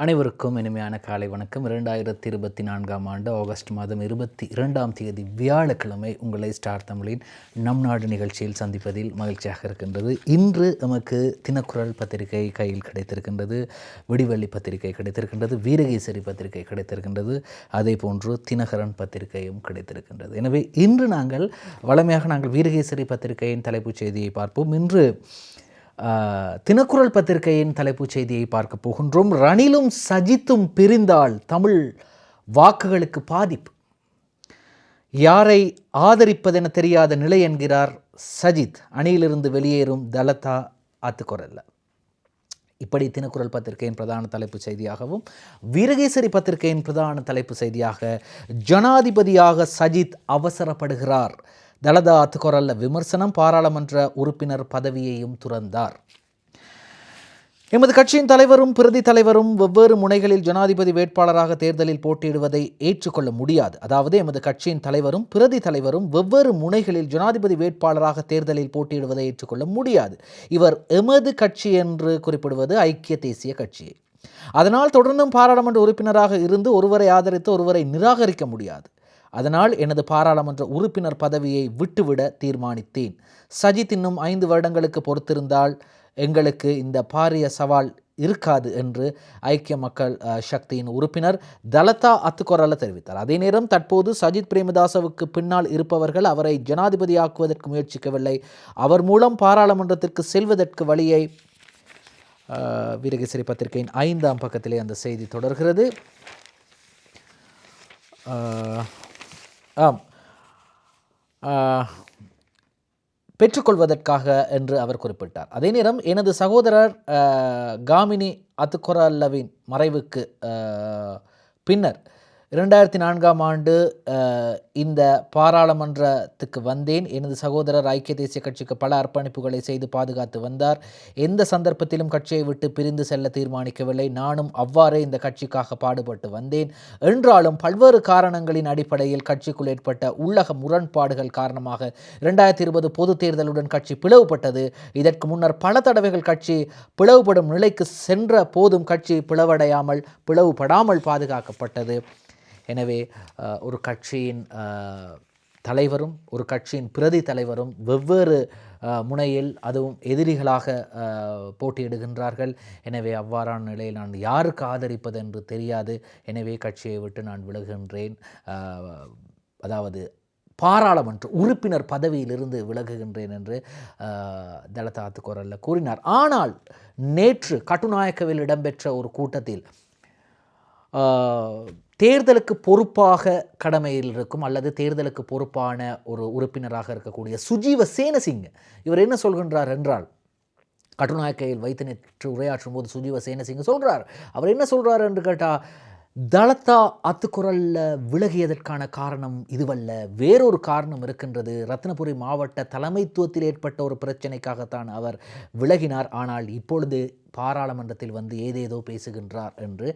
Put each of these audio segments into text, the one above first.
அனைவருக்கும் இனிமையான காலை வணக்கம். 2024ஆம் ஆண்டு ஆகஸ்ட் மாதம் 22ஆம் தேதி வியாழக்கிழமை உங்களை ஸ்டார் தமிழின் நம் நாடு நிகழ்ச்சியில் சந்திப்பதில் மகிழ்ச்சியாக இருக்கின்றது. இன்று நமக்கு தினக்குரல் பத்திரிகை கையில் கிடைத்திருக்கின்றது, விடிவெள்ளி பத்திரிகை கிடைத்திருக்கின்றது, வீரகேசரி பத்திரிகை கிடைத்திருக்கின்றது, அதே போன்று தினகரன் பத்திரிகையும் கிடைத்திருக்கின்றது. எனவே இன்று வழமையாக வீரகேசரி பத்திரிகையின் தலைப்புச் செய்தியை பார்ப்போம். இன்று தினக்குரல் பத்திரிகையின் தலைப்புச் செய்தியை பார்க்க போகின்றோம். ரணிலும் சஜித்தும் பிரிந்தால் தமிழ் வாக்குகளுக்கு பாதிப்பு, யாரை ஆதரிப்பதென தெரியாத நிலை என்கிறார் சஜித். அணியிலிருந்து வெளியேறும் தலதா அத்துக்கொரல்ல. இப்படி தினக்குரல் பத்திரிகையின் பிரதான தலைப்பு செய்தியாகவும், வீரகேசரி பத்திரிகையின் பிரதான தலைப்பு செய்தியாக ஜனாதிபதியாக சஜித் அவசரப்படுகிறார், தலதா அத்துக்கொரல்ல விமர்சனம், பாராளுமன்ற உறுப்பினர் பதவியையும் துறந்தார். எமது கட்சியின் தலைவரும் பிரதி தலைவரும் வெவ்வேறு முனைகளில் ஜனாதிபதி வேட்பாளராக தேர்தலில் போட்டியிடுவதை ஏற்றுக்கொள்ள முடியாது. அதாவது எமது கட்சியின் தலைவரும் பிரதி தலைவரும் வெவ்வேறு முனைகளில் ஜனாதிபதி வேட்பாளராக தேர்தலில் போட்டியிடுவதை ஏற்றுக்கொள்ள முடியாது. இவர் எமது கட்சி என்று குறிப்பிடுவது ஐக்கிய தேசிய கட்சியை. அதனால் தொடர்ந்தும் பாராளுமன்ற உறுப்பினராக இருந்து ஒருவரை ஆதரித்து ஒருவரை நிராகரிக்க முடியாது. அதனால் எனது பாராளுமன்ற உறுப்பினர் பதவியை விட்டுவிட தீர்மானித்தேன். சஜித் இன்னும் 5 வருடங்களுக்கு பொறுத்திருந்தால் எங்களுக்கு இந்த பாரிய சவால் இருக்காது என்று ஐக்கிய மக்கள் சக்தியின் உறுப்பினர் தலதா அத்துக்கொரல்ல தெரிவித்தார். அதே நேரம் தற்போது சஜித் பிரேமதாசவுக்கு பின்னால் இருப்பவர்கள் அவரை ஜனாதிபதியாக்குவதற்கு முயற்சிக்கவில்லை, அவர் மூலம் பாராளுமன்றத்திற்கு செல்வதற்கு வழியை வீரகேசரி பத்திரிகையின் 5ஆம் பக்கத்திலே அந்த செய்தி தொடர்கிறது. பெற்றுக்கொள்வதற்காக என்று அவர் குறிப்பிட்டார். அதே நேரம் எனது சகோதரர் காமினி அத்துக்கொரல்லவின் மறைவுக்கு பின்னர் 2004ஆம் ஆண்டு இந்த பாராளுமன்றத்துக்கு வந்தேன். எனது சகோதரர் ஐக்கிய தேசிய கட்சிக்கு பல அர்ப்பணிப்புகளை செய்து பாதுகாத்து வந்தார். எந்த சந்தர்ப்பத்திலும் கட்சியை விட்டு பிரிந்து செல்ல தீர்மானிக்கவில்லை. நானும் அவ்வாறே இந்த கட்சிக்காக பாடுபட்டு வந்தேன். என்றாலும் பல்வேறு காரணங்களின் அடிப்படையில் கட்சிக்குள் ஏற்பட்ட உள்ளக முரண்பாடுகள் காரணமாக 2020 பொது தேர்தலுடன் கட்சி பிளவுபட்டது. இதற்கு முன்னர் பல தடவைகள் கட்சி பிளவுபடும் நிலைக்கு சென்ற போதும் கட்சி பிளவுபடாமல் பாதுகாக்கப்பட்டது. எனவே ஒரு கட்சியின் தலைவரும் ஒரு கட்சியின் பிரதி தலைவரும் வெவ்வேறு முனையில், அதுவும் எதிரிகளாக போட்டியிடுகின்றார்கள். எனவே அவ்வாறான நிலையில் நான் யாருக்கு ஆதரிப்பது என்று தெரியாது. எனவே கட்சியை விட்டு நான் விலகுகின்றேன், அதாவது பாராளுமன்ற உறுப்பினர் பதவியிலிருந்து விலகுகின்றேன் என்று தலதா அத்துக்கொரல்ல கூறினார். ஆனால் நேற்று கட்டுநாயக்கவில் இடம்பெற்ற ஒரு கூட்டத்தில் தேர்தலுக்கு பொறுப்பாக கடமையில் இருக்கும் அல்லது தேர்தலுக்கு பொறுப்பான ஒரு உறுப்பினராக இருக்கக்கூடிய சுஜீவ சேனசிங்க இவர் என்ன சொல்கின்றார் என்றால், கட்டுநாயக்கையில் வைத்து நேற்று உரையாற்றும் போது சுஜீவ சேனசிங்க சொல்கிறார். அவர் என்ன சொல்கிறார் என்று கேட்டால், தலதா அத்துக்கொரல்ல விலகியதற்கான காரணம் இதுவல்ல, வேறொரு காரணம் இருக்கின்றது. ரத்னபுரி மாவட்ட தலைமைத்துவத்தில் ஏற்பட்ட ஒரு பிரச்சனைக்காகத்தான் அவர் விலகினார். ஆனால் இப்பொழுது பாராளுமன்றத்தில் வந்து ஏதேதோ பேசுகின்றார் என்று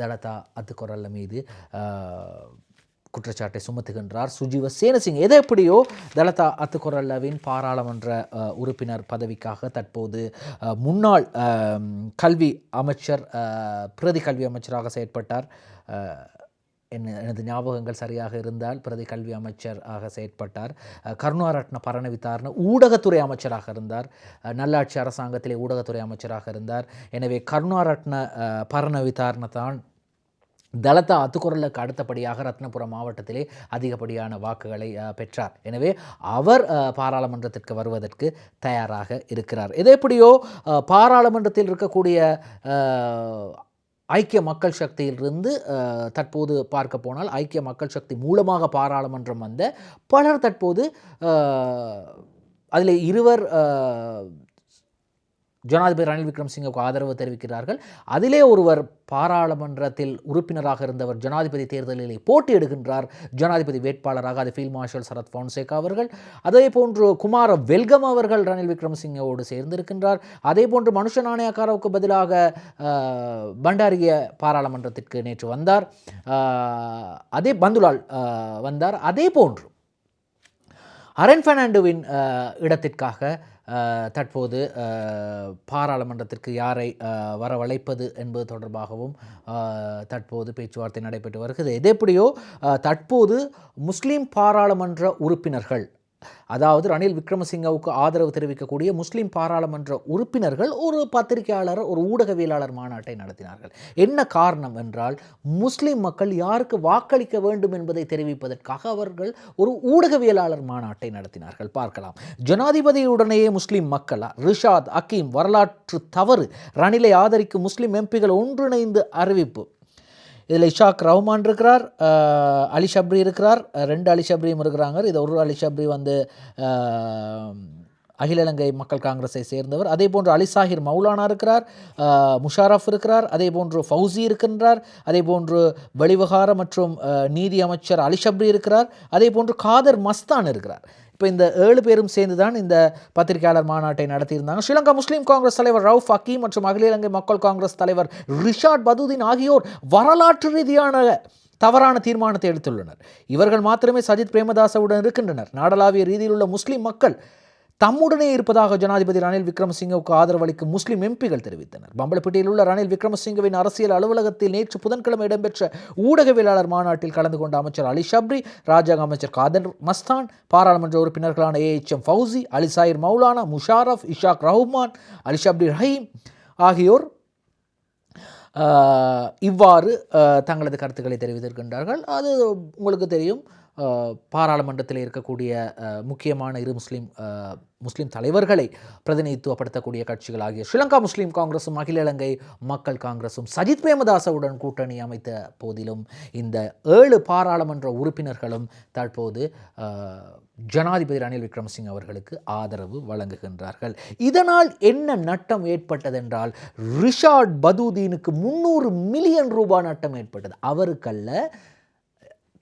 தலதா அத்துக்கொரல்ல மீது குற்றச்சாட்டை சுமத்துகின்றார் சுஜீவ சேனசிங். எது எப்படியோ தலதா அத்துக்கொரல்லவின் பாராளுமன்ற உறுப்பினர் பதவிக்காக தற்போது முன்னாள் கல்வி அமைச்சர், பிரதி கல்வி அமைச்சராக செயற்பட்டார். எனது ஞாபகங்கள் சரியாக இருந்தால் பிரதி கல்வி அமைச்சராக செயற்பட்டார். கருணாரட்ன பரணவிதாரன ஊடகத்துறை அமைச்சராக இருந்தார். நல்லாட்சி அரசாங்கத்திலே ஊடகத்துறை அமைச்சராக இருந்தார். எனவே கருணாரட்ன பரணவிதாரன தான் தலதா அத்துக்கொரலுக்கு அடுத்தபடியாக ரத்னபுரம் மாவட்டத்திலே அதிகப்படியான வாக்குகளை பெற்றார். எனவே அவர் பாராளுமன்றத்திற்கு வருவதற்கு தயாராக இருக்கிறார். எது எப்படியோ பாராளுமன்றத்தில் இருக்கக்கூடிய ஐக்கிய மக்கள் சக்தியிலிருந்து தற்போது பார்க்க போனால் ஐக்கிய மக்கள் சக்தி மூலமாக பாராளுமன்றம் வந்த பலர் தற்போது அதில் இருவர் ஜனாதிபதி ரணில் விக்ரமசிங்கவுக்கு ஆதரவு தெரிவிக்கிறார்கள். அதிலே ஒருவர் பாராளுமன்றத்தில் உறுப்பினராக இருந்தவர் ஜனாதிபதி தேர்தலிலே போட்டியிடுகின்றார் ஜனாதிபதி வேட்பாளராக. அது ஃபீல்ட் மார்ஷல் சரத் பொன்சேகா அவர்கள். அதே போன்று குமார வெல்கம் அவர்கள் ரணில் விக்ரமசிங்கவோடு சேர்ந்திருக்கின்றார். அதே போன்று மனுஷ நாணயக்காரவுக்கு பதிலாக பண்டாரிய பாராளுமன்றத்திற்கு நேற்று வந்தார். அதே பந்துலால் வந்தார். அதே போன்று அரண் பெர்னாண்டோவின் இடத்திற்காக தற்போது பாராளுமன்றத்திற்கு யாரை வரவழைப்பது என்பது தொடர்பாகவும் தற்போது பேச்சுவார்த்தை நடைபெற்று வருகிறது. எதெப்படியோ தற்போது முஸ்லீம் பாராளுமன்ற உறுப்பினர்கள், அதாவது ரணில் விக்ரமசிங்கவுக்கு ஆதரவு தெரிவிக்கக்கூடிய முஸ்லீம் பாராளுமன்ற உறுப்பினர்கள் ஒரு பத்திரிகையாளர், ஒரு ஊடகவியலாளர் மாநாட்டை நடத்தினார்கள். என்ன காரணம் என்றால், முஸ்லீம் மக்கள் யாருக்கு வாக்களிக்க வேண்டும் என்பதை தெரிவிப்பதற்காக அவர்கள் ஒரு ஊடகவியலாளர் மாநாட்டை நடத்தினார்கள். பார்க்கலாம். ஜனாதிபதியுடனேயே முஸ்லீம் மக்களா, ரிஷாத் ஹக்கீம் வரலாற்று தவறு, ரணிலை ஆதரிக்கும் முஸ்லீம் எம்பிகள் ஒன்றிணைந்து அறிவிப்பு. இதில் இஷாக் ரஹ்மான் இருக்கிறார், அலி ஷப்ரி இருக்கிறார், 2 அலி ஷப்ரியும் இருக்கிறாங்க. இது ஒரு அலி ஷப்ரி அகில இலங்கை மக்கள் காங்கிரஸை சேர்ந்தவர். அதே போன்று அலி சாஹிர் மௌலானா இருக்கிறார், முஷாரஃப் இருக்கிறார், அதே போன்று ஃபவுசி இருக்கின்றார், அதே போன்று வெளிவகார மற்றும் நீதி அமைச்சர் அலி ஷப்ரி இருக்கிறார், அதே போன்று காதர் மஸ்தான் இருக்கிறார். இப்போ இந்த 7 பேரும் சேர்ந்து தான் இந்த பத்திரிகையாளர் மாநாட்டை நடத்தியிருந்தாங்க. ஸ்ரீலங்கா முஸ்லீம் காங்கிரஸ் தலைவர் ரவுஃப் ஹக்கீம் மற்றும் அகில இலங்கை மக்கள் காங்கிரஸ் தலைவர் ரிஷாட் பதுதீன் ஆகியோர் வரலாற்று ரீதியான தவறான தீர்மானத்தை எடுத்துள்ளனர். இவர்கள் மாத்திரமே சஜித் பிரேமதாசவுடன் இருக்கின்றனர். நாடளாவிய ரீதியில் உள்ள முஸ்லீம் மக்கள் தம்முடனே இருப்பதாக ஜனாதிபதி ரணில் விக்ரமசிங்கவுக்கு ஆதரவளிக்கும் முஸ்லிம் எம்பிகள் தெரிவித்தனர். பம்பலப்பட்டியில் உள்ள ரணில் விக்ரமசிங்கவின் அரசியல் அலுவலகத்தில் நேற்று புதன்கிழமை இடம்பெற்ற ஊடகவியலாளர் மாநாட்டில் கலந்து கொண்ட அமைச்சர் அலி ஷப்ரி, ராஜாங்க அமைச்சர் காதர் மஸ்தான், பாராளுமன்ற உறுப்பினர்களான AHM ஃபவுசி, அலி சாயிர் மௌலானா, முஷாரஃப், இஷாக் ரஹ்மான், அலி ஷப்ரி ரஹீம் ஆகியோர் இவ்வாறு தங்களது கருத்துக்களை தெரிவித்திருக்கின்றார்கள். அது உங்களுக்கு தெரியும், பாராளுமன்றத்தில் இருக்கக்கூடிய முக்கியமான 2 முஸ்லீம் தலைவர்களை பிரதிநிதித்துவப்படுத்தக்கூடிய கட்சிகள் ஆகிய ஸ்ரீலங்கா முஸ்லீம் காங்கிரஸும் அகில இலங்கை மக்கள் காங்கிரஸும் சஜித் பிரேமதாசவுடன் கூட்டணி அமைத்த போதிலும் இந்த 7 பாராளுமன்ற உறுப்பினர்களும் தற்போது ஜனாதிபதி ரணில் விக்ரமசிங்க அவர்களுக்கு ஆதரவு வழங்குகின்றார்கள். இதனால் என்ன நட்டம் ஏற்பட்டதென்றால், ரிஷாட் பதுதீனுக்கு 300 மில்லியன் ரூபாய் நட்டம் ஏற்பட்டது. அவருக்கல்ல,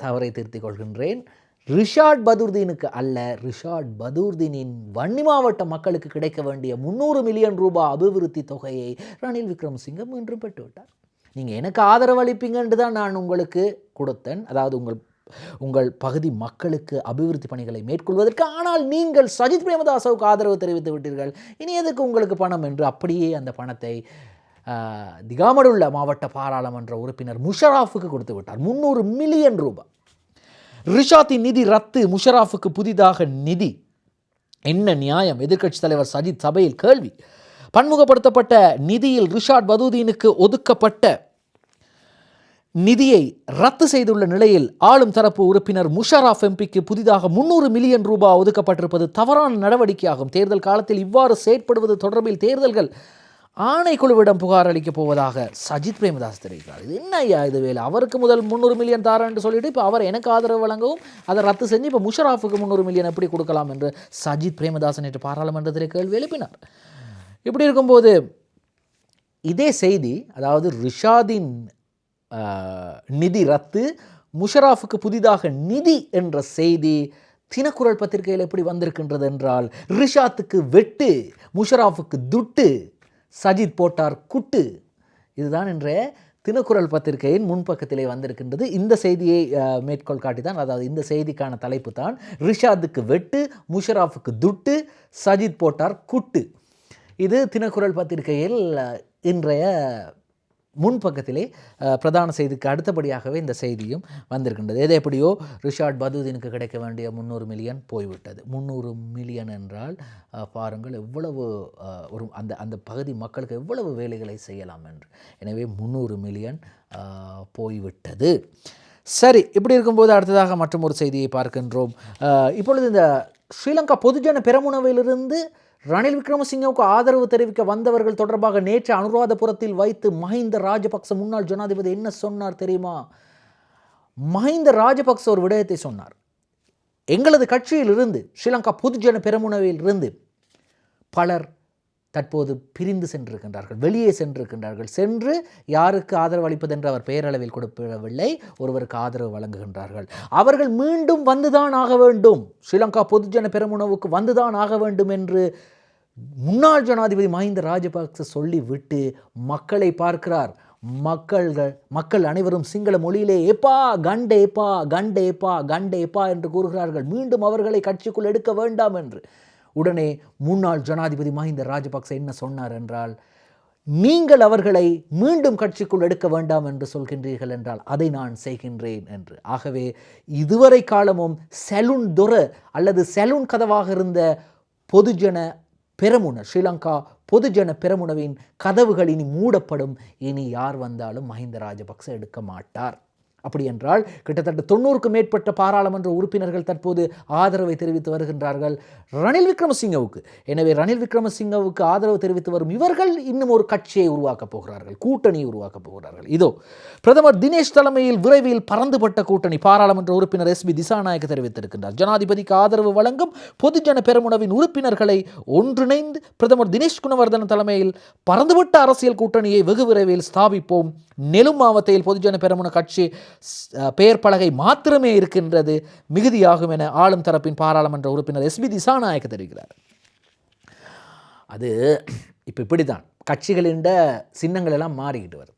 தவறை திருத்திக் கொள்கின்றேன், ரிஷாட் பதுர்தீனுக்கு அல்ல, ரிஷாட் பதுர்தீனின் வன்னி மாவட்ட மக்களுக்கு கிடைக்க வேண்டிய 300 மில்லியன் ரூபாய் அபிவிருத்தி தொகையை ரணில் விக்ரமசிங்க மீண்டும் பெற்றுவிட்டார். நீங்கள் எனக்கு ஆதரவு அளிப்பீங்கன்று தான் நான் உங்களுக்கு கொடுத்தேன், அதாவது உங்கள் பகுதி மக்களுக்கு அபிவிருத்தி பணிகளை மேற்கொள்வதற்கு. ஆனால் நீங்கள் சஜித் பிரேமதாசவுக்கு ஆதரவு தெரிவித்து விட்டீர்கள், இனி எதுக்கு உங்களுக்கு பணம் என்று அப்படியே அந்த பணத்தை திகாமடுள்ள மாவட்ட பாராளுமன்ற உறுப்பினர் முஷராஃபுக்கு கொடுத்து விட்டார். 300 மில்லியன் ரூபாய். ரிஷாத்தின் நிதி ரத்து, முஷராஃபுக்கு புதிதாக நிதி. என்ன நியாயம்? எதிர்க்கட்சி தலைவர் சஜித் சபையில் கேள்வி. பன்முகப்படுத்தப்பட்ட நிதியில் ரிஷாட் பதுதீனுக்கு ஒதுக்கப்பட்ட நிதியை ரத்து செய்துள்ள நிலையில் ஆளும் தரப்பு உறுப்பினர் முஷராஃப் எம்பிக்கு புதிதாக 300 மில்லியன் ரூபாய் ஒதுக்கப்பட்டிருப்பது தவறான நடவடிக்கையாகும். தேர்தல் காலத்தில் இவ்வாறு செயற்படுவது தொடர்பில் தேர்தல்கள் ஆணைக்குழுவிடம் புகார் அளிக்கப் போவதாக சஜித் பிரேமதாஸ் தெரிவிக்கிறார். இது என்ன ஐயா இது வேலை? அவருக்கு முதல் 300 மில்லியன் தாரன்னு சொல்லிட்டு இப்போ அவர் எனக்கு ஆதரவு வழங்கவும் அதை ரத்து செஞ்சு இப்போ முஷராஃபுக்கு 300 மில்லியன் எப்படி கொடுக்கலாம் என்று சஜித் பிரேமதாசன் நேற்று பாராளுமன்றத்தில் கேள்வி எழுப்பினார். இப்படி இருக்கும்போது இதே செய்தி, அதாவது ரிஷாதின் நிதி ரத்து, முஷராஃபுக்கு புதிதாக நிதி என்ற செய்தி தினக்குரல் பத்திரிகையில் எப்படி வந்திருக்கின்றது என்றால், ரிஷாத்துக்கு வெட்டு, முஷராஃபுக்கு துட்டு, சஜித் போட்டார் குட்டு. இதுதான் இன்றைய தினக்குரல் பத்திரிகையின் முன்பக்கத்திலே வந்திருக்கின்றது. இந்த செய்தியை மேற்கோள் காட்டி தான், அதாவது இந்த செய்திக்கான தலைப்பு தான் ரிஷாத்துக்கு வெட்டு, முஷராஃபுக்கு துட்டு, சஜித் போட்டார் குட்டு. இது தினக்குரல் பத்திரிகையில் இன்றைய முன்பக்கத்திலே பிரதான செய்திக்கு அடுத்தபடியாகவே இந்த செய்தியும் வந்திருக்கின்றது. எது எப்படியோ ரிஷாட் பதுதீனுக்கு கிடைக்க வேண்டிய 300 மில்லியன் போய்விட்டது. 300 மில்லியன் என்றால் பாருங்கள் எவ்வளவு ஒரு அந்த பகுதி மக்களுக்கு எவ்வளவு வேலைகளை செய்யலாம் என்று. எனவே 300 மில்லியன் போய்விட்டது. சரி, இப்படி இருக்கும்போது அடுத்ததாக மற்றும் ஒரு செய்தியை பார்க்கின்றோம். இப்பொழுது இந்த ஸ்ரீலங்கா பொதுஜன பெரமுனவிலிருந்து ரணில் விக்ரமசிங்கவுக்கு ஆதரவு தெரிவிக்க வந்தவர்கள் தொடர்பாக நேற்று அனுராதபுரத்தில் வைத்து மஹிந்த ராஜபக்ச முன்னாள் ஜனாதிபதி என்ன சொன்னார் தெரியுமா? மஹிந்த ராஜபக்ச ஒரு விடயத்தை சொன்னார். எங்களது கட்சியிலிருந்து, ஸ்ரீலங்கா பொதுஜன பெரமுனவிலிருந்து பலர் தற்போது பிரிந்து சென்றிருக்கின்றார்கள், வெளியே சென்றிருக்கின்றார்கள். சென்று யாருக்கு ஆதரவு அளிப்பதென்று அவர் பெயரளவில் கொடுப்பவில்லை, ஒருவருக்கு ஆதரவு வழங்குகின்றார்கள். அவர்கள் மீண்டும் வந்துதான் ஆக வேண்டும், ஸ்ரீலங்கா பொதுஜன பெரமுனவுக்கு வந்துதான் ஆக வேண்டும் என்று முன்னாள் ஜனாதிபதி மஹிந்த ராஜபக்ச சொல்லிவிட்டு மக்களை பார்க்கிறார். மக்கள் அனைவரும் சிங்கள மொழியிலே ஏப்பா கண்டேப்பா கண்டேப்பா கண்டேப்பா என்று கூறுகிறார்கள். மீண்டும் அவர்களை கட்சிக்குள் எடுக்க வேண்டாம் என்று. உடனே முன்னாள் ஜனாதிபதி மஹிந்த ராஜபக்ச என்ன சொன்னார் என்றால், நீங்கள் அவர்களை மீண்டும் கட்சிக்குள் எடுக்க வேண்டாம் என்று சொல்கின்றீர்கள் என்றால் அதை நான் செய்கின்றேன் என்று. ஆகவே இதுவரை காலமும் சலூன் துர அல்லது சலூன் கதவாக இருந்த பொதுஜன பெரமுன, ஸ்ரீலங்கா பொதுஜன பெரமுனவின் கதவுகள் இனி மூடப்படும். இனி யார் வந்தாலும் மஹிந்த ராஜபக்ச எடுக்க மாட்டார். அப்படி என்றால் கிட்டத்தட்ட 90க்கும் மேற்பட்ட பாராளுமன்ற உறுப்பினர்கள் தற்போது ஆதரவை தெரிவித்து வருகின்றார்கள் ரணில் விக்ரமசிங்கவுக்கு. எனவே ரணில் விக்ரமசிங்கவுக்கு ஆதரவு தெரிவித்து வரும் இவர்கள் இன்னும் ஒரு கட்சியை உருவாக்கப் போகிறார்கள், கூட்டணியை உருவாக்கப் போகிறார்கள். இதோ பிரதமர் தினேஷ் தலைமையில் விரைவில் பறந்துபட்ட கூட்டணி பாராளுமன்ற உறுப்பினர் எஸ்பி திசாநாயக்க தெரிவித்திருக்கின்றார். ஜனாதிபதிக்கு ஆதரவு வழங்கும் பொதுஜன பெரமுனவின் உறுப்பினர்களை ஒன்றிணைந்து பிரதமர் தினேஷ் குணவர்தன தலைமையில் பறந்துபட்ட அரசியல் கூட்டணியை வெகு விரைவில் ஸ்தாபிப்போம். நெலும் மாவட்டத்தில் பொதுஜன பெரமுன கட்சி பெயர் பலகை மாத்திரமே இருக்கின்றது, மிகுதியாகும் என ஆளும் தரப்பின் பாராளுமன்ற உறுப்பினர் எஸ்பி திசாநாயக்க தெரிவிக்கிறார். அது இப்போ இப்படித்தான் கட்சிகளின் சின்னங்கள் எல்லாம் மாறிக்கிட்டு வருது.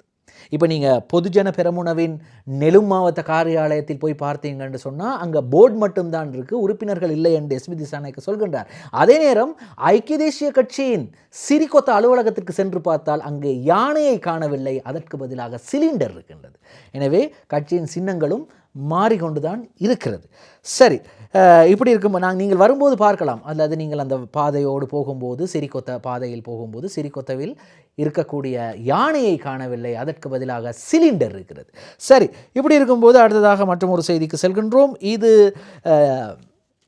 இப்போ நீங்கள் பொதுஜன பெரமுனவின் நெலும் மாவட்ட காரியாலயத்தில் போய் பார்த்தீங்கன்னு சொன்னால் அங்கே போர்டு மட்டும்தான் இருக்குது, உறுப்பினர்கள் இல்லை என்று எஸ்பி திசாநாயக்க சொல்கின்றார். அதே நேரம் ஐக்கிய தேசிய கட்சியின் சிறிகொத்த அலுவலகத்திற்கு சென்று பார்த்தால் அங்கே யானையை காணவில்லை, அதற்கு பதிலாக சிலிண்டர் இருக்கின்றது. எனவே கட்சியின் சின்னங்களும் மாறிக்கொண்டுதான் இருக்கிறது. சரி, இப்படி இருக்கும் நீங்கள் வரும்போது பார்க்கலாம், அல்லது நீங்கள் அந்த பாதையோடு போகும்போது சிறிகொத்த பாதையில் போகும்போது சிறிகொத்தவில் இருக்கக்கூடிய யானையை காணவில்லை, அதற்கு பதிலாக சிலிண்டர் இருக்கிறது. சரி, இப்படி இருக்கும்போது அடுத்ததாக மற்றும் ஒரு செய்திக்கு செல்கின்றோம். இது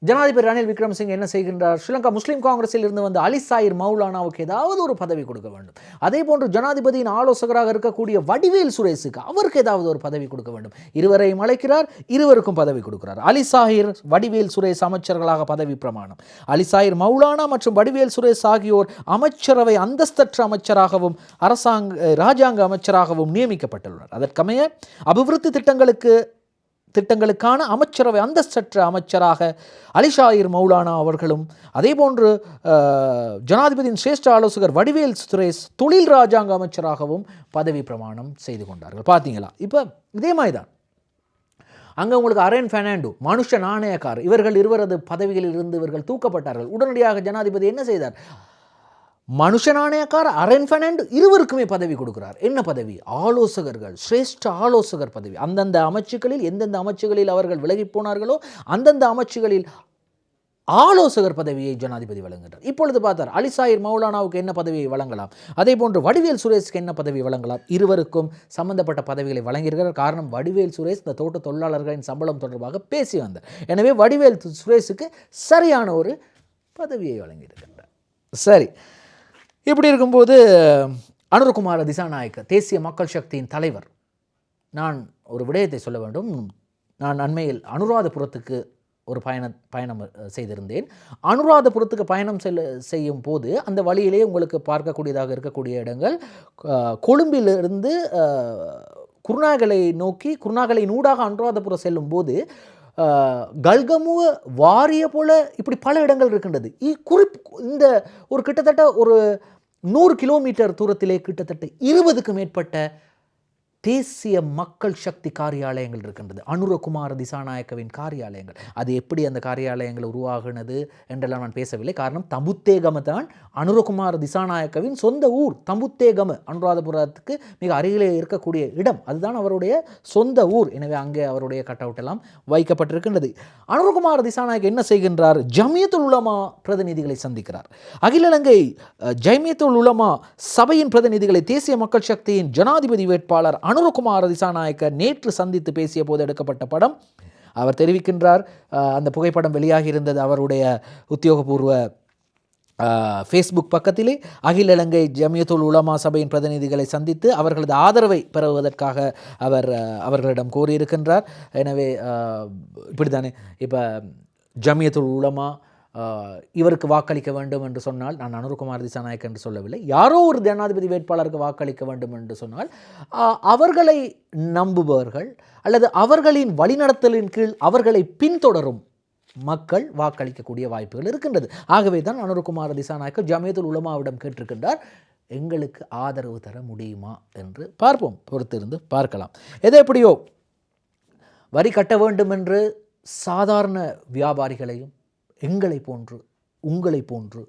ஜனாதிபதி ரணில் விக்ரமசிங்கே என்ன செய்கின்றார்? ஸ்ரீலங்கா முஸ்லீம் காங்கிரஸில் இருந்து வந்த அலி சாயிர் மௌலானாவுக்கு ஏதாவது ஒரு பதவி கொடுக்க வேண்டும். அதே போன்று ஜனாதிபதியின் ஆலோசகராக இருக்கக்கூடிய வடிவேல் சுரேஷுக்கு அவருக்கு ஏதாவது ஒரு பதவி கொடுக்க வேண்டும். இருவரையும் அழைக்கிறார், இருவருக்கும் பதவி கொடுக்கிறார். அலி சாயிர், வடிவேல் சுரேஷ் அமைச்சர்களாக பதவி பிரமாணம். அலி சாயிர் மௌலானா மற்றும் வடிவேல் சுரேஷ் ஆகியோர் அமைச்சரவை அந்தஸ்தற்ற அமைச்சராகவும் இராஜாங்க அமைச்சராகவும் நியமிக்கப்பட்டுள்ளனர். அதற்கமைய அபிவிருத்தி திட்டங்களுக்கான அமைச்சரவை அந்தஸ்தற்ற அமைச்சராக அலிஷாயிர் மௌலானா அவர்களும், அதேபோன்று ஜனாதிபதியின் சிரேஷ்ட ஆலோசகர் வடிவேல் சுரேஷ் தொழில் ராஜாங்க அமைச்சராகவும் பதவி பிரமாணம் செய்து கொண்டார்கள். பார்த்தீங்களா? இப்போ இதே மாதிரி தான் அங்கே உங்களுக்கு அரேன் பெர்னாண்டோ, மனுஷ நாணயக்கார், இவர்கள் இருவரது பதவிகளில் இருந்து இவர்கள் தூக்கப்பட்டார்கள். உடனடியாக ஜனாதிபதி என்ன செய்தார்? மனுஷ நாணயக்கார், அரேன் பெர்னாண்டோ இருவருக்குமே பதவி கொடுக்கிறார். என்ன பதவி? ஆலோசகர்கள், சிரேஷ்ட ஆலோசகர் பதவி. அந்தந்த அமைச்சுகளில் எந்தெந்த அமைச்சுகளில் அவர்கள் விலகி போனார்களோ அந்தந்த அமைச்சுகளில் ஆலோசகர் பதவியை ஜனாதிபதி வழங்குகிறார். இப்பொழுது பார்த்தார் அலி சாயிர் மௌலானாவுக்கு என்ன பதவியை வழங்கலாம், அதே போன்று வடிவேல் சுரேஷுக்கு என்ன பதவி வழங்கலாம், இருவருக்கும் சம்பந்தப்பட்ட பதவிகளை வழங்கியிருக்கிறார். காரணம், வடிவேல் சுரேஷ் இந்த தோட்ட தொழிலாளர்களின் சம்பளம் தொடர்பாக பேசி வந்தார். எனவே வடிவேல் சுரேஷுக்கு சரியான ஒரு பதவியை வழங்கியிருக்கின்றார். சரி, இப்படி இருக்கும்போது அனுரகுமார திசாநாயக்க தேசிய மக்கள் சக்தியின் தலைவர், நான் ஒரு விடயத்தை சொல்ல வேண்டும். நான் அண்மையில் அனுராதபுரத்துக்கு ஒரு பயணம் செய்திருந்தேன். அனுராதபுரத்துக்கு பயணம் செய்யும் போது அந்த வழியிலே உங்களுக்கு பார்க்கக்கூடியதாக இருக்கக்கூடிய இடங்கள் கொழும்பிலிருந்து குருநாகலை நோக்கி, குருநாகலை நூடாக அனுராதபுரம் செல்லும் போது கல்கமுவ வாரிய போல இப்படி பல இடங்கள் இருக்கின்றது. இந்த ஒரு கிட்டத்தட்ட ஒரு 100 கிலோமீட்டர் தூரத்திலே கிட்டத்தட்ட 20க்கும் மேற்பட்ட தேசிய மக்கள் சக்தி காரியாலயங்கள் இருக்கின்றது. அனுரகுமார திசாநாயக்கவின் காரியாலயங்கள். அது எப்படி அந்த காரியாலயங்கள் உருவாகினது என்றெல்லாம் நான் பேசவில்லை. காரணம், தம்புத்தேகம தான் அனுரகுமார திசாநாயக்கவின் சொந்த ஊர். தம்புத்தேகம அனுராதபுரத்துக்கு மிக அருகிலே இருக்கக்கூடிய இடம், அதுதான் அவருடைய சொந்த ஊர். எனவே அங்கே அவருடைய கட் அவுட் எல்லாம் வைக்கப்பட்டிருக்கின்றது. அனுரகுமார திசாநாயக்க என்ன செய்கின்றார்? ஜமியத்துல் உலமா பிரதிநிதிகளை சந்திக்கிறார். அகில இலங்கை ஜமியத்துல் உலமா சபையின் பிரதிநிதிகளை தேசிய மக்கள் சக்தியின் ஜனாதிபதி வேட்பாளர் அனுரகுமார திசாநாயக்க நேற்று சந்தித்து பேசிய போது எடுக்கப்பட்ட படம். அவர் தெரிவிக்கின்றார், அந்த புகைப்படம் வெளியாகி இருந்தது அவருடைய உத்தியோகபூர்வ ஃபேஸ்புக் பக்கத்திலே. அகில இலங்கை ஜமியத்துல் உலமா சபையின் பிரதிநிதிகளை சந்தித்து அவர்களது ஆதரவை பெறுவதற்காக அவர்களிடம் கோரியிருக்கின்றார். எனவே இப்படி தானே, இப்போ ஜமியத்துல் உலமா இவருக்கு வாக்களிக்க வேண்டும் என்று சொன்னால், நான் அனுரகுமார திசாநாயக்க என்று சொல்லவில்லை, யாரோ ஒரு ஜனாதிபதி வேட்பாளருக்கு வாக்களிக்க வேண்டும் என்று சொன்னால் அவர்களை நம்புபவர்கள் அல்லது அவர்களின் வழிநடத்தலின் கீழ் அவர்களை பின்தொடரும் மக்கள் வாக்களிக்கக்கூடிய வாய்ப்புகள் இருக்கின்றது. ஆகவே தான் அனுரகுமார திசாநாயக்க ஜமியத்துல் உலமாவிடம் கேட்டிருக்கின்றார், எங்களுக்கு ஆதரவு தர முடியுமா என்று. பார்ப்போம், பொறுத்திருந்து பார்க்கலாம். எது எப்படியோ வரி கட்ட வேண்டும் என்று சாதாரண வியாபாரிகளையும் எங்களை போன்று உங்களை போன்று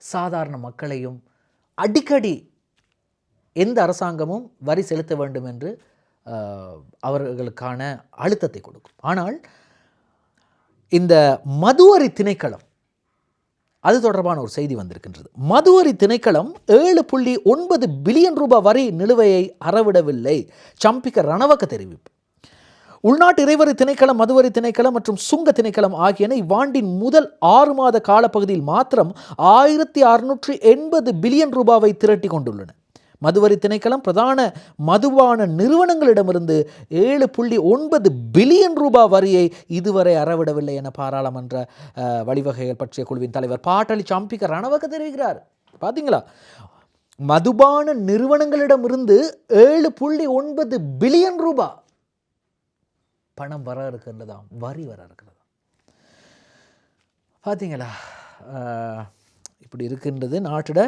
சாதாரண மக்களையும் அடிக்கடி எந்த அரசாங்கமும் வரி செலுத்த வேண்டும் என்று அவர்களுக்கான அழுத்தத்தை கொடுக்கும். ஆனால் இந்த மதுவரி திணைக்களம், அது தொடர்பான ஒரு செய்தி வந்திருக்கின்றது. மதுவரி திணைக்களம் 7.9 பில்லியன் ரூபாய் வரி நிலுவையை அறவிடவில்லை. சம்பிக்க ரணவக்க தெரிவிப்பு. உள்நாட்டு இறைவரி திணைக்களம், மதுவரி திணைக்களம் மற்றும் சுங்க திணைக்களம் ஆகியன இவ்வாண்டின் முதல் 6 மாத காலப்பகுதியில் மாத்திரம் 1680 பில்லியன் ரூபாவை திரட்டி கொண்டுள்ளன. மதுவரி திணைக்களம் பிரதான மதுபான நிறுவனங்களிடமிருந்து 7.9 பில்லியன் ரூபாய் வரியை இதுவரை அறவிடவில்லை என பாராளுமன்ற வழிவகைகள் பற்றிய குழுவின் தலைவர் பாட்டாளி சம்பிக்க ரணவக்க தெரிவிக்கிறார். பார்த்தீங்களா, மதுபான நிறுவனங்களிடமிருந்து 7.9 பில்லியன் ரூபாய் பணம் வர இருக்கின்றதாம், வரி வர இருக்கிறதா. பார்த்தீங்களா, இப்படி இருக்கின்றது நாட்டிட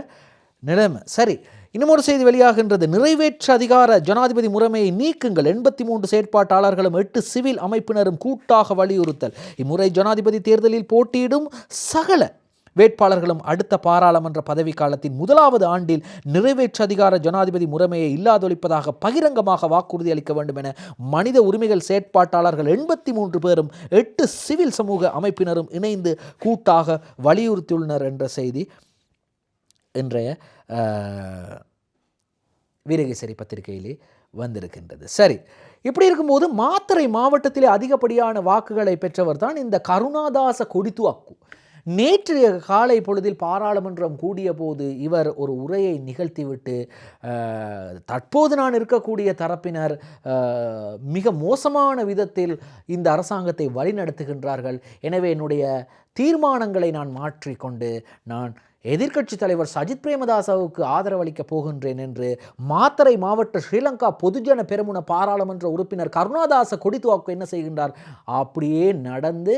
நிலைமை. சரி, இன்னும் ஒரு செய்தி வெளியாகின்றது. நிறைவேற்று அதிகார ஜனாதிபதி முறைமையை நீக்குங்கள். 83 செயற்பாட்டாளர்களும் 8 சிவில் அமைப்பினரும் கூட்டாக வலியுறுத்தல். இம்முறை ஜனாதிபதி தேர்தலில் போட்டியிடும் சகல வேட்பாளர்களும் அடுத்த பாராளுமன்ற பதவி காலத்தின் முதலாவது ஆண்டில் நிறைவேற்று அதிகார ஜனாதிபதி முறைமையை இல்லாதொழிப்பதாக பகிரங்கமாக வாக்குறுதி அளிக்க வேண்டும் என மனித உரிமைகள் செயற்பாட்டாளர்கள் 83 பேரும் 8 சிவில் சமூக அமைப்பினரும் இணைந்து கூட்டாக வலியுறுத்தியுள்ளனர் என்ற செய்தி இன்றைய வீரகேசரி பத்திரிகையிலே வந்திருக்கின்றது. சரி, இப்படி இருக்கும்போது மாத்தறை மாவட்டத்திலே அதிகப்படியான வாக்குகளை பெற்றவர் தான் இந்த கருணாதாச கொடித்துவாக்கு. நேற்றைய காலை பொழுதில் பாராளுமன்றம் கூடிய போது இவர் ஒரு உரையை நிகழ்த்திவிட்டு, தற்போது நான் இருக்கக்கூடிய தரப்பினர் மிக மோசமான விதத்தில் இந்த அரசாங்கத்தை வழிநடத்துகின்றார்கள், எனவே என்னுடைய தீர்மானங்களை நான் மாற்றிக்கொண்டு நான் எதிர்க்கட்சி தலைவர் சஜித் பிரேமதாசவுக்கு ஆதரவளிக்கப் போகின்றேன் என்று மாத்தறை மாவட்ட ஸ்ரீலங்கா பொதுஜன பெரமுன பாராளுமன்ற உறுப்பினர் கருணாதாச கொடித்துவாக்கு என்ன செய்கின்றார், அப்படியே நடந்து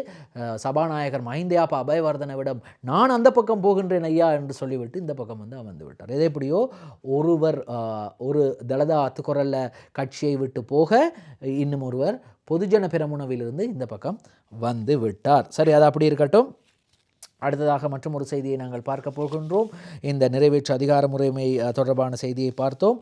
சபாநாயகர் மஹிந்தயாப்பா அபயவர்தனவிடம் நான் அந்த பக்கம் போகின்றேன் ஐயா என்று சொல்லிவிட்டு இந்த பக்கம் வந்து அமர்ந்து விட்டார். எது எப்படியோ ஒருவர் ஒரு தலதா அத்துக்குரல்ல கட்சியை விட்டு போக இன்னும் ஒருவர் பொதுஜன பெரமுனவிலிருந்து இந்த பக்கம் வந்து விட்டார். சரி, அது அப்படி இருக்கட்டும். அடுத்ததாக மற்றும் ஒரு செய்தியை நாங்கள் பார்க்க போகின்றோம். இந்த நிறைவேற்று அதிகார முறைமை தொடர்பான செய்தியை பார்த்தோம்.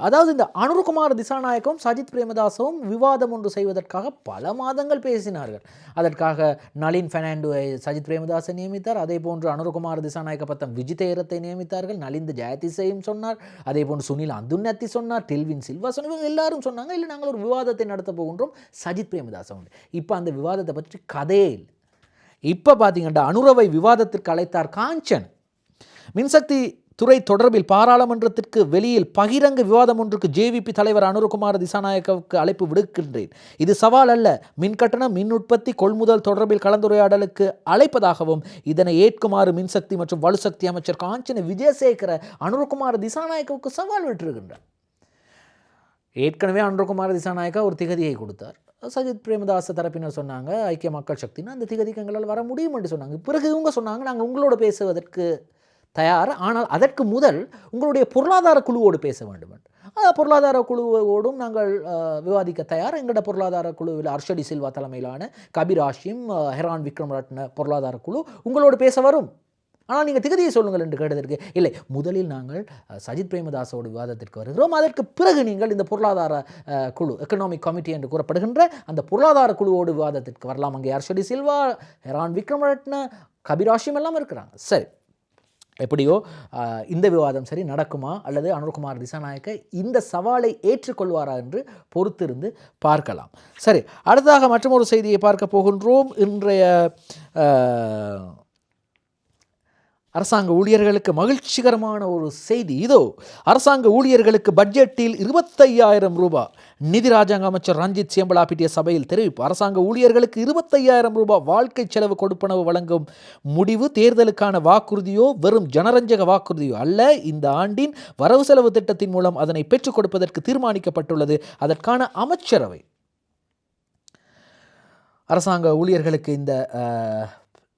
அதாவது இந்த அனுருகுமார் திசாநாயக்கும் சஜித் பிரேமதாசவும் விவாதம் ஒன்று செய்வதற்காக பல மாதங்கள் பேசினார்கள். அதற்காக நளின் பெர்னாண்டோவை சஜித் பிரேமதாசை நியமித்தார். அதே போன்று அனுருகுமார் திசாநாயக்க பத்தம் விஜிதேரத்தை நியமித்தார்கள். நலிந்த ஜெயதிசையும் சொன்னார். அதே போன்று சுனில் அந்துன்னத்தி சொன்னார். டெல்வின் சில்வா சொன்னாங்க. எல்லாரும் சொன்னாங்க, இல்லை நாங்கள் ஒரு விவாதத்தை நடத்த போகின்றோம் சஜித் பிரேமதாசம். இப்போ அந்த விவாதத்தை பற்றி கதையே இல்லை. இப்போ பார்த்தீங்கன்னா அனுரவை விவாதத்திற்கு அழைத்தார் காஞ்சன். மின்சக்தி துறை தொடர்பில் பாராளுமன்றத்திற்கு வெளியில் பகிரங்க விவாதம் ஒன்றுக்கு ஜேவிபி தலைவர் அனுரகுமார் திசாநாயக்கவுக்கு அழைப்பு விடுக்கின்றேன். இது சவால் அல்ல, மின் கட்டணம், மின் உற்பத்தி, கொள்முதல் தொடர்பில் கலந்துரையாடலுக்கு அழைப்பதாகவும் இதனை ஏற்குமாறு மின்சக்தி மற்றும் வலுசக்தி அமைச்சர் காஞ்சன விஜயசேகர அனுரகுமார் திசாநாயக்கவுக்கு சவால் விட்டிருக்கின்றார். ஏற்கனவே அனுரகுமார் திசாநாயக்கா ஒரு திகதியை கொடுத்தார். சஜித் பிரேமதாச தரப்பினர் சொன்னாங்க ஐக்கிய மக்கள் சக்தினா அந்த திகதிக்கு எங்களால் வர முடியும் என்று சொன்னாங்க. பிறகு இவங்க சொன்னாங்க நாங்கள் உங்களோட பேசுவதற்கு தயார், ஆனால் அதற்கு முதல் உங்களுடைய பொருளாதார குழுவோடு பேச வேண்டும் என்று. பொருளாதார குழுவோடும் நாங்கள் விவாதிக்க தயார். எங்களோட பொருளாதார குழுவில் அர்ஷடி சில்வா தலைமையிலான கபீர் ஹாஷிம், ஹெரான் விக்ரமரட்ன பொருளாதார குழு உங்களோடு பேச வரும், ஆனால் நீங்கள் திகதியை சொல்லுங்கள் என்று கேட்டதற்கு இல்லை, முதலில் நாங்கள் சஜித் பிரேமதாசோடு விவாதத்திற்கு வருகிறோம், அதற்கு பிறகு நீங்கள் இந்த பொருளாதார குழு எக்கனாமிக் கமிட்டி என்று கூறப்படுகின்ற அந்த பொருளாதார குழுவோடு விவாதத்திற்கு வரலாம். அங்கே அர்ஷடி சில்வா, ஹெரான் விக்ரமரட்ன, கபீர் ஹாஷிம் எல்லாம் இருக்கிறாங்க. சரி, எப்படியோ இந்த விவாதம் சரி நடக்குமா அல்லது அனுரகுமார் திசாநாயக்க இந்த சவாலை ஏற்றுக்கொள்வாரா என்று பொறுத்திருந்து பார்க்கலாம். சரி, அடுத்ததாக மற்றொரு செய்தியை பார்க்க போகின்றோம். இன்றைய அரசாங்க ஊழியர்களுக்கு மகிழ்ச்சிகரமான ஒரு செய்தி இதோ. அரசாங்க ஊழியர்களுக்கு பட்ஜெட்டில் 25,000 ரூபாய். நிதி ராஜாங்க அமைச்சர் ரஞ்சித் சேம்பலாப்பிட்டிய சபையில் தெரிவிப்பு. அரசாங்க ஊழியர்களுக்கு 25,000 ரூபாய் வாழ்க்கை செலவு கொடுப்பனவு வழங்கும் முடிவு தேர்தலுக்கான வாக்குறுதியோ வெறும் ஜனரஞ்சக வாக்குறுதியோ அல்ல. இந்த ஆண்டின் வரவு செலவு திட்டத்தின் மூலம் அதனை பெற்றுக் கொடுப்பதற்கு தீர்மானிக்கப்பட்டுள்ளது. அதற்கான அமைச்சரவை அரசாங்க ஊழியர்களுக்கு இந்த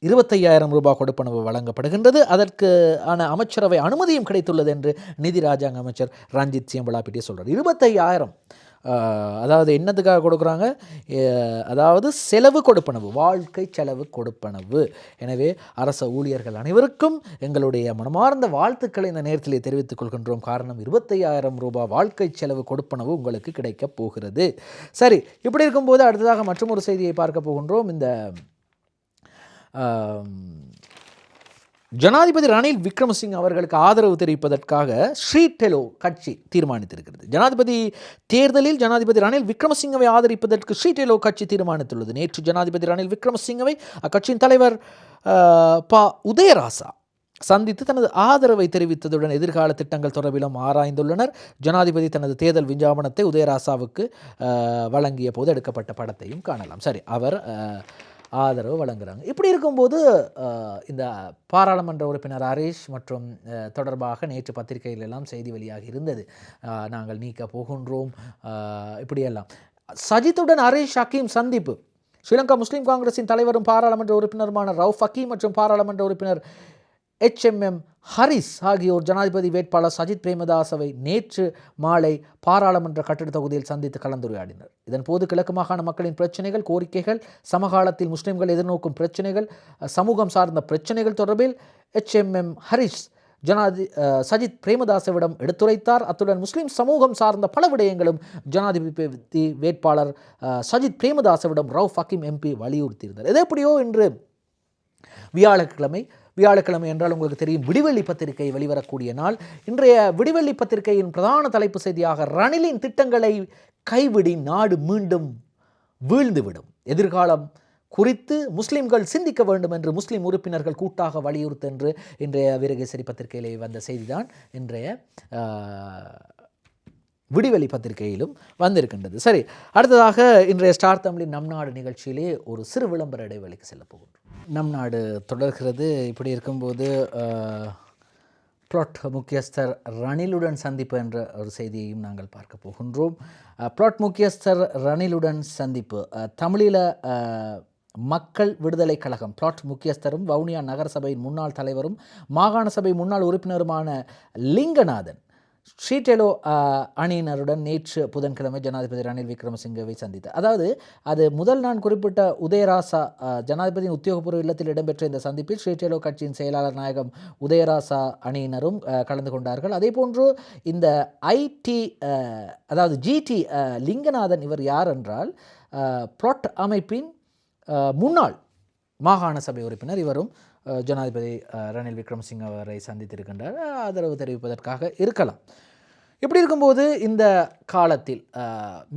25,000 ரூபாய் கொடுப்பனவு வழங்கப்படுகின்றது. அதற்கு ஆன அமைச்சரவை அனுமதியும் கிடைத்துள்ளது என்று நிதி ராஜாங்க அமைச்சர் ரஞ்சித் சேம்பலாப்பிட்டிய சொல்கிறார். 25,000 அதாவது என்னத்துக்காக கொடுக்குறாங்க, அதாவது செலவு கொடுப்பனவு, வாழ்க்கை செலவு கொடுப்பனவு. எனவே அரச ஊழியர்கள் அனைவருக்கும் எங்களுடைய மனமார்ந்த வாழ்த்துக்களை இந்த நேரத்திலே தெரிவித்துக் கொள்கின்றோம். காரணம் 25,000 ரூபாய் வாழ்க்கை செலவு கொடுப்பனவு உங்களுக்கு கிடைக்கப் போகிறது. சரி, இப்படி இருக்கும்போது அடுத்ததாக மற்றொரு செய்தியை பார்க்க போகின்றோம். இந்த ஜனாதிபதி ரணில் விக்ரமசிங்க அவர்களுக்கு ஆதரவு தெரிவிப்பதற்காக ஸ்ரீடெலோ கட்சி தீர்மானித்திருக்கிறது. ஜனாதிபதி தேர்தலில் ஜனாதிபதி ரணில் விக்ரமசிங்கவை ஆதரிப்பதற்கு ஸ்ரீடெலோ கட்சி தீர்மானித்துள்ளது. நேற்று ஜனாதிபதி ரணில் விக்ரமசிங்கவை அக்கட்சியின் தலைவர் உதயராசா சந்தித்து தனது ஆதரவை தெரிவித்ததுடன் எதிர்கால திட்டங்கள் தொடர்பிலும் ஆராய்ந்துள்ளனர். ஜனாதிபதி தனது தேர்தல் விஞ்ஞாபனத்தை உதயராசாவுக்கு வழங்கிய போது எடுக்கப்பட்ட படத்தையும் காணலாம். சரி, அவர் ஆதரவு வழங்குகிறாங்க. இப்படி இருக்கும்போது இந்த பாராளுமன்ற உறுப்பினர் ஹரீஷ் மற்றும் தொடர்பாக நேற்று பத்திரிகையில் எல்லாம் செய்தி வெளியாகி இருந்தது. நாங்கள் நீக்க போகின்றோம் இப்படியெல்லாம். சஜித்துடன் ஹரீஷ் ஹக்கீம் சந்திப்பு. ஸ்ரீலங்கா முஸ்லீம் காங்கிரஸின் தலைவரும் பாராளுமன்ற உறுப்பினருமான ரவுஃப் ஹக்கீம் மற்றும் பாராளுமன்ற உறுப்பினர் HMM ஹரிஸ் ஆகியோர் ஜனாதிபதி வேட்பாளர் சஜித் பிரேமதாசவை நேற்று மாலை பாராளுமன்ற கட்டிட தொகுதியில் சந்தித்து கலந்துரையாடினர். இதன்போது கிழக்கு மாகாண மக்களின் பிரச்சனைகள், கோரிக்கைகள், சமகாலத்தில் முஸ்லிம்கள் எதிர்நோக்கும் பிரச்சனைகள், சமூகம் சார்ந்த பிரச்சனைகள் தொடர்பில் HMM ஹரிஸ் சஜித் பிரேமதாசவிடம் எடுத்துரைத்தார். அத்துடன் முஸ்லிம் சமூகம் சார்ந்த பல விடயங்களும் ஜனாதிபதி வேட்பாளர் சஜித் பிரேமதாசவிடம் ரவுஃப் ஹக்கீம் MP வலியுறுத்தியிருந்தார். இது எப்படியோ இன்று வியாழக்கிழமை என்றால் உங்களுக்கு தெரியும், விடிவெள்ளி பத்திரிகை வெளிவரக்கூடிய நாள். இன்றைய விடிவெள்ளி பத்திரிகையின் பிரதான தலைப்பு செய்தியாக ரணிலின் திட்டங்களை கைவிடி நாடு மீண்டும் வீழ்ந்துவிடும், எதிர்காலம் குறித்து முஸ்லிம்கள் சிந்திக்க வேண்டும் என்று முஸ்லிம் உறுப்பினர்கள் கூட்டாக வலியுறுத்து என்று இன்றைய வீரகேசரி பத்திரிகையிலே வந்த செய்திதான் இன்றைய விடிவெளி பத்திரிகையிலும் வந்திருக்கின்றது. சரி, அடுத்ததாக இன்றைய ஸ்டார் தமிழின் நம் நாடு நிகழ்ச்சியிலே ஒரு சிறு விளம்பர இடைவெளிக்கு செல்ல போகின்றோம். நம் நாடு தொடர்கிறது. இப்படி இருக்கும்போது பிளாட் முக்கியஸ்தர் ரணிலுடன் சந்திப்பு என்ற ஒரு செய்தியையும் நாங்கள் பார்க்க போகின்றோம். பிளாட் முக்கியஸ்தர் ரணிலுடன் சந்திப்பு. தமிழீழ மக்கள் விடுதலை கழகம் பிளாட் முக்கியஸ்தரும் வவுனியா நகரசபையின் முன்னாள் தலைவரும் மாகாண சபை முன்னாள் உறுப்பினருமான லிங்கநாதன் ஸ்ரீடெலோ அணியினருடன் நேற்று புதன்கிழமை ஜனாதிபதி ரணில் விக்ரமசிங்கவை சந்தித்தார். அதாவது அது முதல் நான் குறிப்பிட்ட உதயராசா ஜனாதிபதியின் உத்தியோகபூர்வ இல்லத்தில் இடம்பெற்ற இந்த சந்திப்பில் ஸ்ரீடெலோ கட்சியின் செயலாளர் நாயகம் உதயராசா அணியினரும் கலந்து கொண்டார்கள். அதே போன்று இந்த அதாவது GT லிங்கநாதன், இவர் யார் என்றால் பிளாட் அமைப்பின் முன்னாள் மாகாண சபை உறுப்பினர். இவரும் ஜனாதிபதி ரணில் விக்ரமசிங்க அவரை சந்தித்திருக்கின்றார். ஆதரவு தெரிவிப்பதற்காக இருக்கலாம். இப்படி இருக்கும்போது இந்த காலத்தில்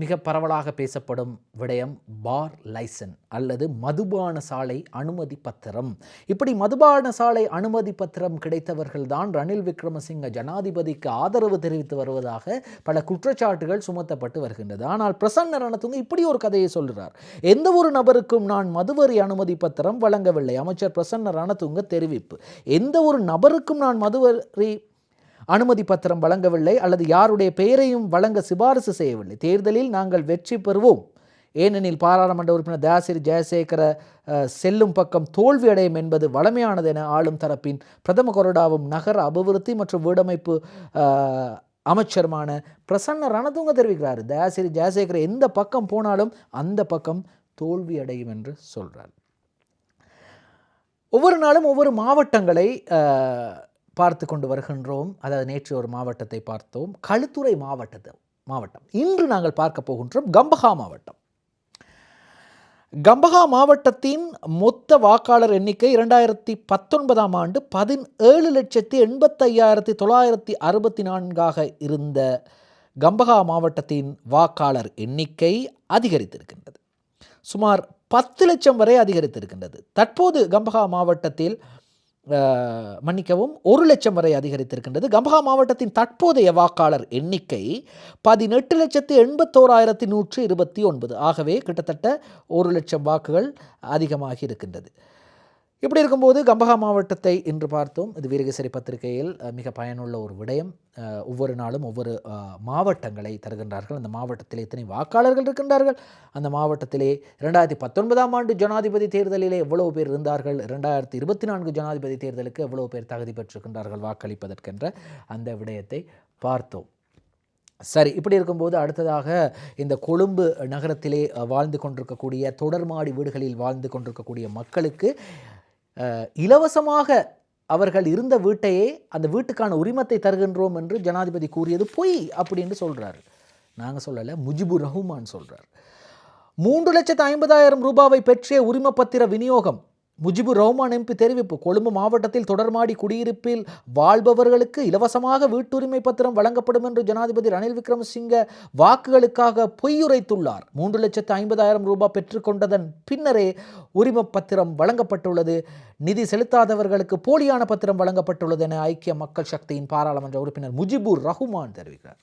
மிக பரவலாக பேசப்படும் விடயம் பார் லைசன் அல்லது மதுபான சாலை அனுமதி பத்திரம். இப்படி மதுபான சாலை அனுமதி பத்திரம் கிடைத்தவர்கள் தான் ரணில் விக்ரமசிங்க ஜனாதிபதிக்கு ஆதரவு தெரிவித்து வருவதாக பல குற்றச்சாட்டுகள் சுமத்தப்பட்டு வருகின்றது. ஆனால் பிரசன்ன ரணதுங்க இப்படி ஒரு கதையை சொல்கிறார். எந்த ஒரு நபருக்கும் நான் மதுவரி அனுமதி பத்திரம் வழங்கவில்லை. அமைச்சர் பிரசன்ன ரணதுங்க தெரிவிப்பு. எந்த ஒரு நபருக்கும் நான் மதுவரி அனுமதி பத்திரம் வழங்கவில்லை அல்லது யாருடைய பெயரையும் வழங்க சிபாரிசு செய்யவில்லை. தேர்தலில் நாங்கள் வெற்றி பெறுவோம், ஏனெனில் பாராளுமன்ற உறுப்பினர் தயாசிறி ஜெயசேகர செல்லும் பக்கம் தோல்வி அடையும் என்பது வளமையானது என ஆளும் தரப்பின் பிரதம கொறடாவும் நகர அபிவிருத்தி மற்றும் வீடமைப்பு அமைச்சருமான பிரசன்ன ரணதுங்க தெரிவிக்கிறார். தயாசிறி ஜெயசேகர எந்த பக்கம் போனாலும் அந்த பக்கம் தோல்வி அடையும் என்று சொல்றார். ஒவ்வொரு நாளும் ஒவ்வொரு மாவட்டங்களை பார்த்து கொண்டு வருகின்றோம். அதாவது நேற்று ஒரு மாவட்டத்தை பார்த்தோம், களுத்துறை மாவட்டம். இன்று நாங்கள் பார்க்க போகின்றோம் கம்பஹா மாவட்டம். கம்பஹா மாவட்டத்தின் மொத்த வாக்காளர் எண்ணிக்கை 2019ஆம் ஆண்டு 17,85,964 இருந்த கம்பஹா மாவட்டத்தின் வாக்காளர் எண்ணிக்கை அதிகரித்திருக்கின்றது. சுமார் 10 லட்சம் வரை அதிகரித்திருக்கின்றது. தற்போது கம்பஹா மாவட்டத்தில் 1 லட்சம் வரை அதிகரித்திருக்கின்றது. கம்பஹா மாவட்டத்தின் தற்போதைய வாக்காளர் எண்ணிக்கை 18,81,129. ஆகவே கிட்டத்தட்ட 1 லட்சம் வாக்குகள் அதிகமாகி இருக்கின்றது. இப்படி இருக்கும்போது கம்பஹா மாவட்டத்தை இன்று பார்த்தோம். இது வீரகேசரி பத்திரிகையில் மிக பயனுள்ள ஒரு விடயம். ஒவ்வொரு நாளும் ஒவ்வொரு மாவட்டங்களை தருகின்றார்கள். அந்த மாவட்டத்தில் எத்தனை வாக்காளர்கள் இருக்கின்றார்கள், அந்த மாவட்டத்திலே 2019ஆம் ஆண்டு ஜனாதிபதி தேர்தலிலே எவ்வளவு பேர் இருந்தார்கள், 2024 ஜனாதிபதி தேர்தலுக்கு எவ்வளவு பேர் தகுதி பெற்றிருக்கின்றார்கள் வாக்களிப்பதற்கென்ற அந்த விடயத்தை பார்த்தோம். சரி, இப்படி இருக்கும்போது அடுத்ததாக இந்த கொழும்பு நகரத்திலே வாழ்ந்து கொண்டிருக்கக்கூடிய தொடர்மாடி வீடுகளில் வாழ்ந்து கொண்டிருக்கக்கூடிய மக்களுக்கு இலவசமாக அவர்கள் இருந்த வீட்டையே அந்த வீட்டுக்கான உரிமத்தை தருகின்றோம் என்று ஜனாதிபதி கூறியது பொய் அப்படின்னு சொல்கிறார். நாங்கள் சொல்லலை, முஜிபுர் ரஹ்மான் சொல்கிறார். 3,50,000 ரூபாவை பெற்றே உரிமப்பத்திர விநியோகம். முஜிபுர் ரஹ்மான் எம்பி தெரிவிப்பு. கொழும்பு மாவட்டத்தில் தொடர்மாடி குடியிருப்பில் வாழ்பவர்களுக்கு இலவசமாக வீட்டுரிமை பத்திரம் வழங்கப்படும் என்று ஜனாதிபதி ரணில் விக்ரமசிங்க வாக்குகளுக்காக பொய்யுரைத்துள்ளார். 3,50,000 ரூபாய் பெற்றுக்கொண்டதன் பின்னரே உரிம பத்திரம் வழங்கப்பட்டுள்ளது. நிதி செலுத்தாதவர்களுக்கு போலியான பத்திரம் வழங்கப்பட்டுள்ளது என ஐக்கிய மக்கள் சக்தியின் பாராளுமன்ற உறுப்பினர் முஜிபுர் ரஹ்மான் தெரிவிக்கிறார்.